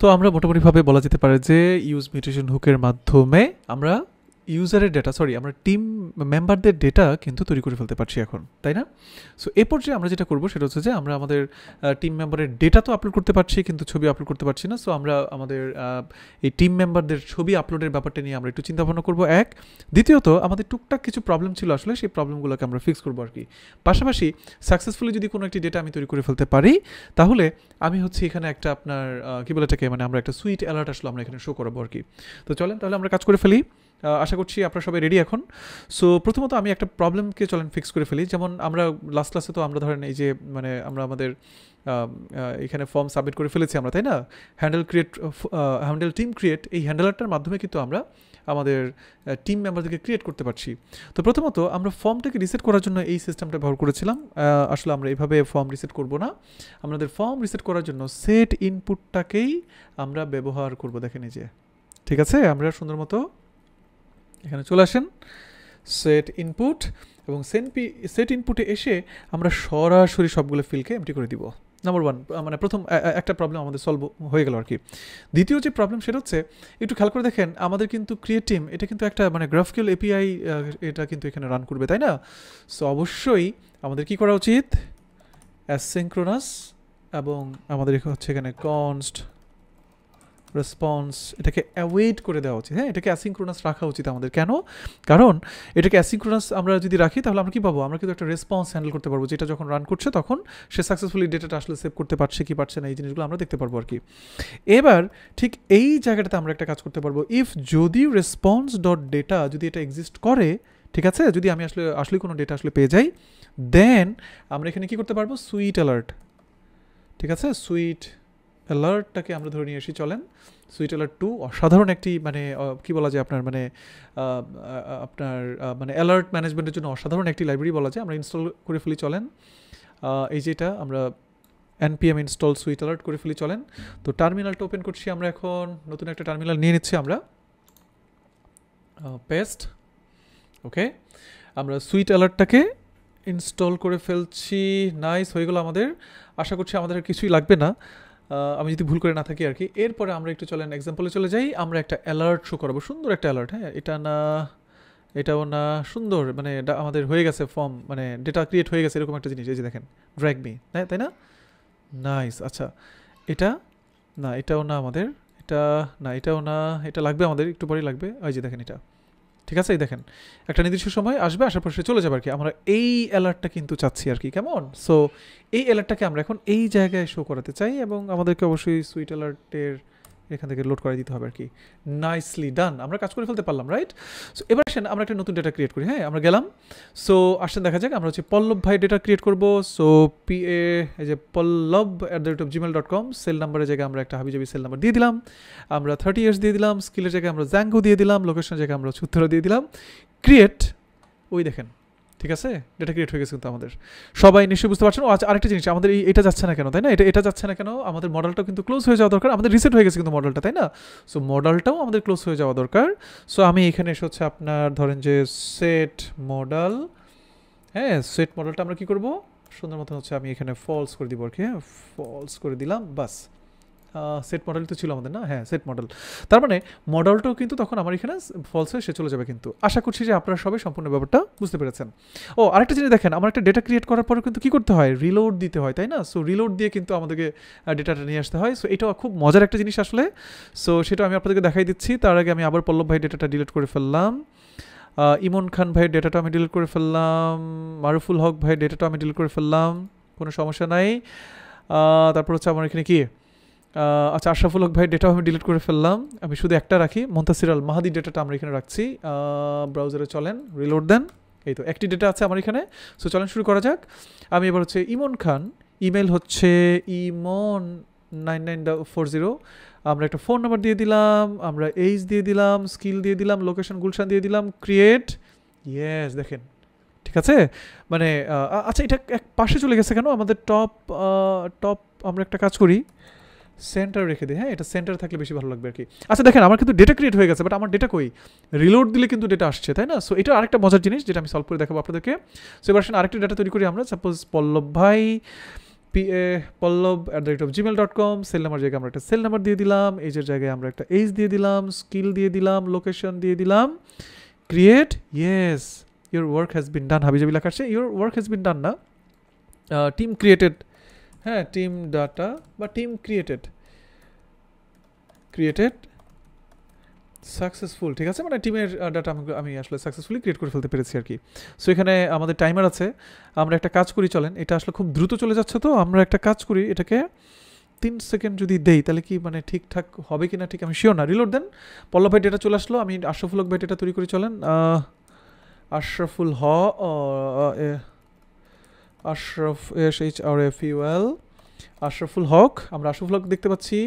তো আমরা মোটামুটিভাবে বলা যেতে পারে যে ইউজ মিউটেশন হুকের মাধ্যমে আমরা ইউজারের ডেটা আমরা টিম মেম্বারদের ডেটা কিন্তু তৈরি করে ফেলতে পারছি এখন, তাই না? সো এই পর্যায়ে আমরা যেটা করবো সেটা হচ্ছে যে আমরা আমাদের টিম মেম্বারের ডেটা তো আপলোড করতে পারছি কিন্তু ছবি আপলোড করতে পারছি না। সো আমরা আমাদের এই টিম মেম্বারদের ছবি আপলোডের ব্যাপারটা নিয়ে আমরা একটু চিন্তা ভাবনা করবো। এক, দ্বিতীয়ত আমাদের টুকটাক কিছু প্রবলেম ছিল আসলে, সেই প্রবলেমগুলোকে আমরা ফিক্স করবো আর কি। পাশাপাশি সাকসেসফুলি যদি কোনো একটি ডেটা আমি তৈরি করে ফেলতে পারি তাহলে আমি হচ্ছে এখানে একটা আপনার কী বলে এটাকে, মানে আমরা একটা সুইট অ্যালার্ট আসলে আমরা এখানে শো করাবো আর কি। তো চলেন তাহলে আমরা কাজ করে ফেলি। আশা করছি আপনারা সবাই রেডি এখন। সো প্রথমত আমি একটা প্রবলেমকে চলেন ফিক্স করে ফেলি। যেমন আমরা লাস্ট ক্লাসে তো আমরা ধরেন এই যে মানে আমরা আমাদের এখানে ফর্ম সাবমিট করে ফেলেছি আমরা, তাই না? হ্যান্ডেল টিম ক্রিয়েট, এই হ্যান্ডেলারটার মাধ্যমে কিন্তু আমরা আমাদের টিম মেম্বারদেরকে ক্রিয়েট করতে পারছি। তো প্রথমত আমরা ফর্মটাকে রিসেট করার জন্য এই সিস্টেমটা ব্যবহার করেছিলাম। আসলে আমরা এইভাবে ফর্ম রিসেট করব না, আমাদের ফর্ম রিসেট করার জন্য সেট ইনপুটটাকেই আমরা ব্যবহার করব। দেখেন এই যে, ঠিক আছে? আমরা সুন্দর মতো এখানে চলে আসেন, সেট ইনপুট, এবং সেট ইনপুটে এসে আমরা সরাসরি সবগুলো ফিল্ডকে এমটি করে দিব। নাম্বার ওয়ান, মানে প্রথম একটা প্রবলেম আমাদের সলভ হয়ে গেল আর কি। দ্বিতীয় যে প্রবলেম সেটা হচ্ছে, একটু খেয়াল করে দেখেন আমাদের কিন্তু ক্রিয়েট টিম এটা কিন্তু একটা মানে গ্রাফকিউএল এপিআই এটা কিন্তু এখানে রান করবে, তাই না? সো অবশ্যই আমাদের কি করা উচিত, অ্যাসিনক্রোনাস, এবং আমাদের হচ্ছে এখানে কনস্ট রেসপন্স এটাকে অ্যাওয়েট করে দেওয়া উচিত। হ্যাঁ, এটাকে অ্যাসিনক্রোনাস রাখা উচিত আমাদের। কেন? কারণ এটাকে অ্যাসিনক্রোনাস আমরা যদি রাখি তাহলে আমরা কি পাবো, আমরা কিন্তু একটা রেসপন্স হ্যান্ডেল করতে পারবো, যেটা যখন রান করছে তখন সে সাকসেসফুলি ডেটাটা আসলে সেভ করতে পারছে কি পারছে না, এই জিনিসগুলো আমরা দেখতে পারবো আর কি। এবার ঠিক এই জায়গাটাতে আমরা একটা কাজ করতে পারবো, ইফ যদি রেসপন্স ডট ডেটা যদি এটা এক্সিস্ট করে, ঠিক আছে, যদি আমি আসলে কোনো ডেটা আসলে পেয়ে যাই, দেন আমরা এখানে কি করতে পারবো, সুইট অ্যালার্ট, ঠিক আছে? সুইট অ্যালার্টটাকে আমরা ধরে নিয়ে আসি, চলেন। সুইট অ্যালার্ট 2 অসাধারণ একটি মানে কি বলা যায় আপনার মানে মানে অ্যালার্ট ম্যানেজমেন্টের জন্য অসাধারণ একটি লাইব্রেরি বলা যায়। আমরা ইনস্টল করে ফেলি, চলেন। এই যেটা আমরা npm ইনস্টল সুইট অ্যালার্ট করে ফেলি, চলেন। তো টার্মিনালটা ওপেন করছি আমরা, এখন নতুন একটা টার্মিনাল নিয়ে নিচ্ছি আমরা, পেস্ট। ওকে, আমরা সুইট অ্যালার্টটাকে ইনস্টল করে ফেলছি। নাইস, হয়ে গেল আমাদের। আশা করছি আমাদের আর কিছুই লাগবে না, আমি যদি ভুল করে না থাকি আর কি। এরপরে আমরা একটু চলেন এক্সাম্পলে চলে যাই। আমরা একটা অ্যালার্ট শো করাবো, সুন্দর একটা অ্যালার্ট। হ্যাঁ, এটা না এটাও না, সুন্দর মানে আমাদের হয়ে গেছে ফর্ম, মানে ডেটা ক্রিয়েট হয়ে গেছে এরকম একটা জিনিস। এই যে দেখেন, ড্র্যাগ মি, তাই না? নাইস। আচ্ছা, এটা না, এটাও না আমাদের, এটা না, এটাও না, এটা লাগবে আমাদের, একটু পরেই লাগবে। ওই যে দেখেন এটা, ঠিক আছে? এই দেখেন একটা নির্দিষ্ট সময় আসবে, আসার পর সে চলে যাবে আর কি। আমরা এই অ্যালার্টটা কিন্তু চাচ্ছি আর কি, কেমন? সো এই অ্যালার্টটাকে আমরা এখন এই জায়গায় শো করাতে চাই, এবং আমাদেরকে অবশ্যই সুইট অ্যালার্টের এখান থেকে লোড করে দিতে হবে আর কি। নাইসলি ডান, আমরা কাজ করে ফেলতে পারলাম, রাইট? সো এবার আসেন আমরা একটা নতুন ডেটা ক্রিয়েট করি। হ্যাঁ, আমরা গেলাম। সো আসেন দেখা যাক, আমরা হচ্ছে পল্লব ভাই ডেটা ক্রিয়েট করবো। সো এই যে pallab@gmail.com, সেল নাম্বারের জায়গায় আমরা একটা হাবিজাবি সেল নাম্বার দিয়ে দিলাম, আমরা 30 ইয়ার্স দিয়ে দিলাম, স্কিলের জায়গায় আমরা জ্যাঙ্গো দিয়ে দিলাম, লোকেশনের জায়গায় আমরা সূত্র দিয়ে দিলাম, ক্রিয়েট। ওই দেখেন, ঠিক আছে, ডেটা ক্রিয়েট হয়ে গেছে কিন্তু আমাদের। সবাই নিশ্চয়ই বুঝতে পারছেন। আচ্ছা, আরেকটা জিনিস, আমাদের এটা যাচ্ছে না কেন, তাই না? এটা যাচ্ছে না কেন, আমাদের মডেলটা কিন্তু ক্লোজ হয়ে যাওয়া দরকার। আমাদের রিসেট হয়ে গেছে কিন্তু মডেলটা, তাই না? সো মডেলটাও আমাদের ক্লোজ হয়ে যাওয়া দরকার। সো আমি এখানে এসে হচ্ছে আপনার ধরেন যে সেট মডেল, হ্যাঁ, সেট মডেলটা আমরা কি করব, সুন্দর মতো হচ্ছে আমি এখানে ফলস করে দিব আর কি। হ্যাঁ, ফলস করে দিলাম, বাস। সেট মডেল তো ছিল আমাদের, না? হ্যাঁ, সেট মডেল। তার মানে মডেলটাও কিন্তু তখন আমার এখানে ফলস হয়ে সে চলে যাবে কিন্তু। আশা করছি যে আপনারা সবাই সম্পূর্ণ ব্যাপারটা বুঝতে পেরেছেন। ও, আরেকটা জিনিস দেখেন, আমার একটা ডেটা ক্রিয়েট করার পরে কিন্তু কী করতে হয়, রিলোড দিতে হয়, তাই না? সো রিলোড দিয়ে কিন্তু আমাদেরকে ডেটাটা নিয়ে আসতে হয়। সো এটাও খুব মজার একটা জিনিস আসলে। সো সেটা আমি আপনাদেরকে দেখাই দিচ্ছি। তার আগে আমি আবার পল্লব ভাই ডেটাটা ডিলিট করে ফেললাম, ইমন খান ভাইয়ের ডেটাটা আমি ডিলিট করে ফেললাম, মারুফুল হক ভাইয়ের ডেটাটা আমি ডিলিট করে ফেললাম, কোনো সমস্যা নাই। তারপর হচ্ছে আমার এখানে কি, আচ্ছা, আশরাফুল হক ভাই ডেটাও আমি ডিলিট করে ফেললাম, আমি শুধু একটা রাখি, মুনতাসির আল মাহাদি ডেটাটা আমরা এখানে রাখছি। ব্রাউজারে চলেন, রিলোড দেন, এই তো একটি ডেটা আছে আমার এখানে। সো চলেন শুরু করা যাক। আমি এবার হচ্ছে ইমন খান, ইমেল হচ্ছে imon9940, আমরা একটা ফোন নাম্বার দিয়ে দিলাম, আমরা এইজ দিয়ে দিলাম, স্কিল দিয়ে দিলাম, লোকেশন গুলশান দিয়ে দিলাম, ক্রিয়েট। ইয়েস, দেখেন, ঠিক আছে। মানে আচ্ছা, এটা এক পাশে চলে গেছে কেন, আমাদের টপ আমরা একটা কাজ করি, সেন্টার রেখে দিই। হ্যাঁ, এটা সেন্টার থাকলে বেশি ভালো লাগবে আর কি। আচ্ছা দেখেন, আমার কিন্তু ডেটা ক্রিয়েট হয়ে গেছে, বাট আমার ডেটা কই, রিলোড দিলে কিন্তু ডেটা আসছে, তাই না? সো এটা আরেকটা মজার জিনিস যেটা আমি সলভ করে দেখাবো আপনাদেরকে। সো এবার আসেন আরেকটা ডেটা তৈরি করি আমরা। সাপোজ পল্লব ভাই pallab@gmail.com, সেল নাম্বার জায়গায় আমরা একটা সেল নাম্বার দিয়ে দিলাম, এজের জায়গায় আমরা একটা এজ দিয়ে দিলাম, স্কিল দিয়ে দিলাম, লোকেশন দিয়ে দিলাম, create, yes your work has been done, হাবিজাবি লেখা আসছে, your work has been done না, টিম ক্রিয়েটেড, হ্যাঁ টিম ডাটা বা টিম ক্রিয়েটেড সাকসেসফুল, ঠিক আছে, মানে টিমের ডাটা আমি আসলে সাকসেসফুলি ক্রিয়েট করে ফেলতে পেরেছি আর কি। সো এখানে আমাদের টাইমার আছে, আমরা একটা কাজ করি, চলেন, এটা আসলে খুব দ্রুত চলে যাচ্ছে, তো আমরা একটা কাজ করি, এটাকে 3 সেকেন্ড যদি দেই তাহলে কি মানে ঠিকঠাক হবে কিনা ঠিক আমি শিওর না। রিলোড দেন, পল্লব ভাই ডেটা চলে আসলো, আমি আশরাফুল হক ভাই ডেটা তৈরি করি, চলেন, আশরাফুল ASHRAFUL আশরাফুল হক, আমরা আশরাফুল হক দেখতে পাচ্ছি,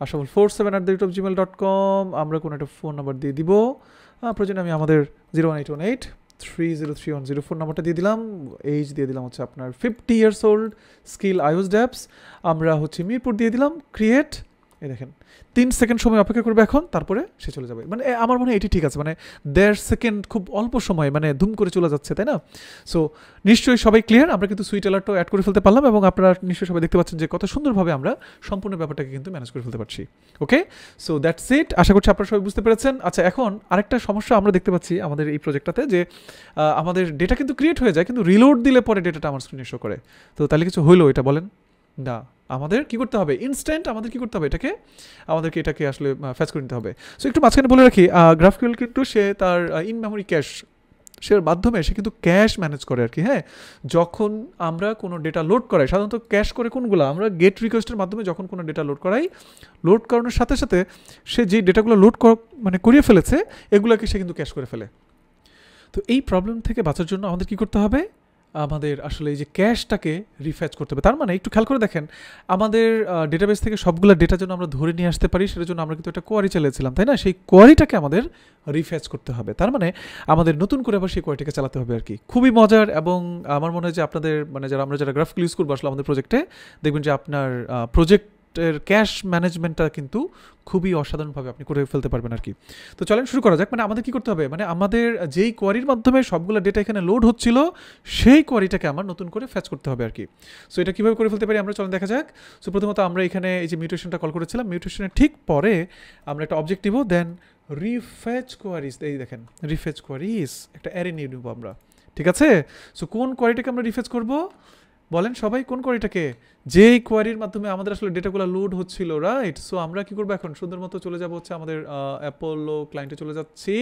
ashraful47@gmail.com, আমরা কোনো একটা ফোন নাম্বার দিয়ে দিব, প্রয়োজনে আমি আমাদের 01818303104 ফোন নাম্বারটা দিয়ে দিলাম, এজ দিয়ে দিলাম হচ্ছে আপনার 50 years old, স্কিল iOS ড্যাপস, আমরা হচ্ছে মিরপুর দিয়ে দিলাম, ক্রিয়েট, এই দেখেন 3 সেকেন্ড সময় অপেক্ষা করবে এখন, তারপরে সে চলে যাবে, মানে আমার মনে হয় এটি ঠিক আছে, মানে 1.5 সেকেন্ড খুব অল্প সময় মানে ধুম করে চলে যাচ্ছে, তাই না? সো নিশ্চয়ই সবাই ক্লিয়ার, আমরা কিন্তু সুইট অ্যালার্টও অ্যাড করে ফেলতে পারলাম, এবং আপনারা নিশ্চয়ই সবাই দেখতে পাচ্ছেন যে কত সুন্দরভাবে আমরা সম্পূর্ণ ব্যাপারটাকে কিন্তু ম্যানেজ করে ফেলতে পারছি। ওকে, সো দ্যাটস ইট, আশা করছি আপনারা সবাই বুঝতে পেরেছেন। আচ্ছা, এখন আরেকটা সমস্যা আমরা দেখতে পাচ্ছি আমাদের এই প্রজেক্টটাতে, যে আমাদের ডেটা কিন্তু ক্রিয়েট হয়ে যায়, কিন্তু রিলোড দিলে পরে ডেটাটা আমার স্ক্রিনে শো করে, তো তাহলে কিছু হইলো এটা বলেন না, আমাদের কি করতে হবে, ইনস্ট্যান্ট আমাদের কি করতে হবে, আমাদেরকে এটাকে আসলে ফ্যাচ করে নিতে হবে। সো একটু মাঝখানে বলে রাখি, গ্রাফকিউএল কিন্তু সে তার ইন মেমোরি ক্যাশ সে মাধ্যমে সে কিন্তু ক্যাশ ম্যানেজ করে আর কি। হ্যাঁ, যখন আমরা কোনো ডেটা লোড করাই, সাধারণত ক্যাশ করে কোনগুলো, আমরা গেট রিকোয়েস্টের মাধ্যমে যখন কোনো ডেটা লোড করাই, লোড করানোর সাথে সাথে সে যে ডেটাগুলো লোড মানে করিয়ে ফেলেছে এগুলোকে সে কিন্তু ক্যাশ করে ফেলে। তো এই প্রবলেম থেকে বাঁচার জন্য আমাদের কি করতে হবে, আমাদের আসলে এই যে ক্যাশটাকে রিফ্যাচ করতে হবে। তার মানে একটু খেয়াল করে দেখেন, আমাদের ডেটাবেস থেকে সবগুলো ডেটা যেন আমরা ধরে নিয়ে আসতে পারি, সেটার জন্য আমরা কিন্তু একটা কোয়ারি চালিয়েছিলাম, তাই না? সেই কোয়ারিটাকে আমাদের রিফ্যাচ করতে হবে, তার মানে আমাদের নতুন করে আবার সেই কোয়ারিটাকে চালাতে হবে আর কি। খুবই মজার, এবং আমার মনে হয় যে আপনাদের মানে যারা গ্রাফিক্যাল ইউজ করবো আসলে আমাদের প্রজেক্টে, দেখবেন যে আপনার প্রজেক্টের ক্যাশ ম্যানেজমেন্টটা কিন্তু খুবই অসাধারণভাবে আপনি করে ফেলতে পারবেন আর কি। তো চলেন শুরু করা যাক। মানে আমাদের কি করতে হবে, মানে আমাদের যেই কোয়ারির মাধ্যমে সবগুলো ডেটা এখানে লোড হচ্ছিল সেই কোয়ারিটাকে আমার নতুন করে ফ্যাচ করতে হবে আর কি। সো এটা কীভাবে করে ফেলতে পারি আমরা, চলেন দেখা যাক। সো প্রথমত আমরা এখানে এই যে মিউটেশনটা কল করেছিলাম, মিউটেশনের ঠিক পরে আমরা একটা অবজেক্ট নিব, দেন রিফ্যাচ কোয়ারিজ, এই দেখেন রিফ্যাচ কোয়ারিজ, একটা অ্যারে নিয়ে নেব আমরা, ঠিক আছে? সো কোন কোয়ারিটাকে আমরা রিফ্যাচ করব বলেন সবাই, কোন কোয়ারিটাকে? যেই কোয়ারির মাধ্যমে আমাদের আসলে ডেটাগুলো লোড হচ্ছিল, রাইট? সো আমরা কি করবো এখন, সুন্দর মতো চলে যাবো হচ্ছে আমাদের অ্যাপোলো ক্লায়েন্টে চলে যাচ্ছি,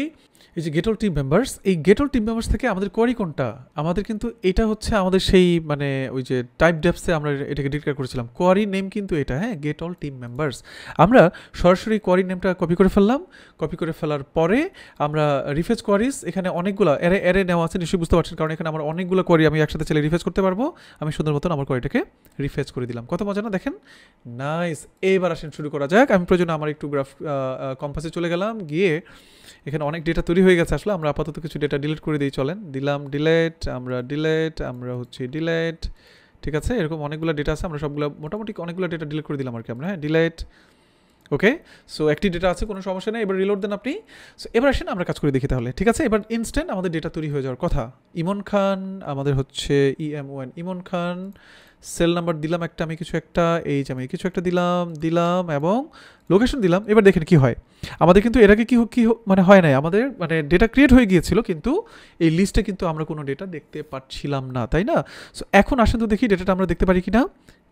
এই যে গেট অল টিম মেম্বার্স, এই গেট অল টিম মেম্বার্স থেকে আমাদের কোয়ারি কোনটা, আমাদের কিন্তু এটা হচ্ছে আমাদের সেই মানে ওই যে টাইপ ডেপসে আমরা এটাকে ডিক্লেয়ার করেছিলাম, কোয়ারি নেম কিন্তু এটা, হ্যাঁ, গেট অল টিম মেম্বার্স। আমরা সরাসরি কোয়ারি নেমটা কপি করে ফেললাম, কপি করে ফেলার পরে আমরা রিফ্রেশ কোয়ারিজ, এখানে অনেকগুলো অ্যারে নেওয়া আছে নিশ্চয়ই বুঝতে পারছেন, কারণ এখানে আমার অনেকগুলো কোয়ারি আমি একসাথে চাইলে রিফ্রেশ করতে পারবো। আমি সুন্দর মতন আমার কোয়ারিটাকে রিফ্রেশ করে দিলাম, কত মজা না দেখেন, নাইস। এবার আসেন শুরু করা যাক। আমি প্রয়োজনে আমার একটু গ্রাফ কম্পাসে চলে গেলাম, গিয়ে এখানে অনেক ডেটা তৈরি হয়ে গেছে, আসলে আমরা আপাতত কিছু ডেটা ডিলিট করে দিই, চলেন, দিলাম ডিলেট, আমরা হচ্ছে ডিলেট, ঠিক আছে? এরকম অনেকগুলো ডেটা আছে, আমরা সবগুলো মোটামুটি অনেকগুলো ডেটা ডিলিট করে দিলাম আর কি আমরা, হ্যাঁ, ডিলেট, ওকে। সো একটি ডেটা আছে, কোনো সমস্যা নেই, এবার রিলোড দেন আপনি। সো এবার আসেন আমরা কাজ করে দেখি তাহলে, ঠিক আছে? এবার ইনস্ট্যান্ট আমাদের ডেটা তৈরি হয়ে যাওয়ার কথা। ইমন খান, আমাদের হচ্ছে EMON ইমন খান, সেল নাম্বার দিলাম একটা, আমি কিছু একটা, এই যে আমি কিছু একটা দিলাম এবং লোকেশন দিলাম। এবার দেখেন কি হয়, আমাদের কিন্তু এর আগে কি মানে হয় নাই, আমাদের মানে ডেটা ক্রিয়েট হয়ে গিয়েছিল, কিন্তু এই লিস্টে কিন্তু আমরা কোনো ডেটা দেখতে পাচ্ছিলাম না, তাই না? সো এখন আসেন তো দেখি ডেটাটা আমরা দেখতে পারি কিনা।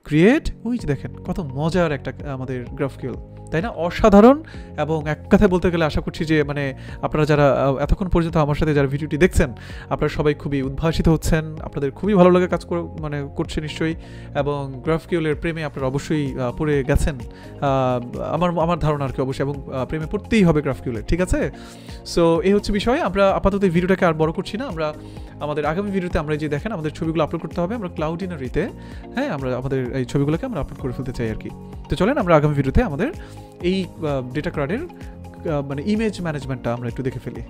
ক্রিয়েট, ওই যে দেখেন কত মজার একটা আমাদের গ্রাফকিউএল, তাই না? অসাধারণ। এবং এক কথায় বলতে গেলে আশা করছি যে মানে আপনারা যারা এতক্ষণ পর্যন্ত আমার সাথে যারা ভিডিওটি দেখছেন, আপনারা সবাই খুবই উদ্ভাসিত হচ্ছেন, আপনাদের খুবই ভালো লাগে কাজ মানে করছে নিশ্চয়ই, এবং গ্রাফকিউএলের প্রেমে আপনারা অবশ্যই পড়ে গেছেন, আমার ধারণা আর কি অবশ্যই, এবং প্রেমে পড়তেই হবে গ্রাফকিউএলের, ঠিক আছে? সো এই হচ্ছে বিষয়। আমরা আপাতত এই ভিডিওটাকে আর বড় করছি না, আমরা আমাদের আগামী ভিডিওতে আমরা যে দেখেন আমাদের ছবিগুলো আপলোড করতে হবে, আমরা ক্লাউডিনারিতে, হ্যাঁ, আমরা আমাদের এই ছবিগুলোকে আমরা আপলোড করে ফেলতে চাই আর কি। তো চলেন আমরা আগামী ভিডিওতে আমাদের এই ডেটা ক্রাউডের মানে ইমেজ ম্যানেজমেন্টটা আমরা একটু দেখে ফেলি।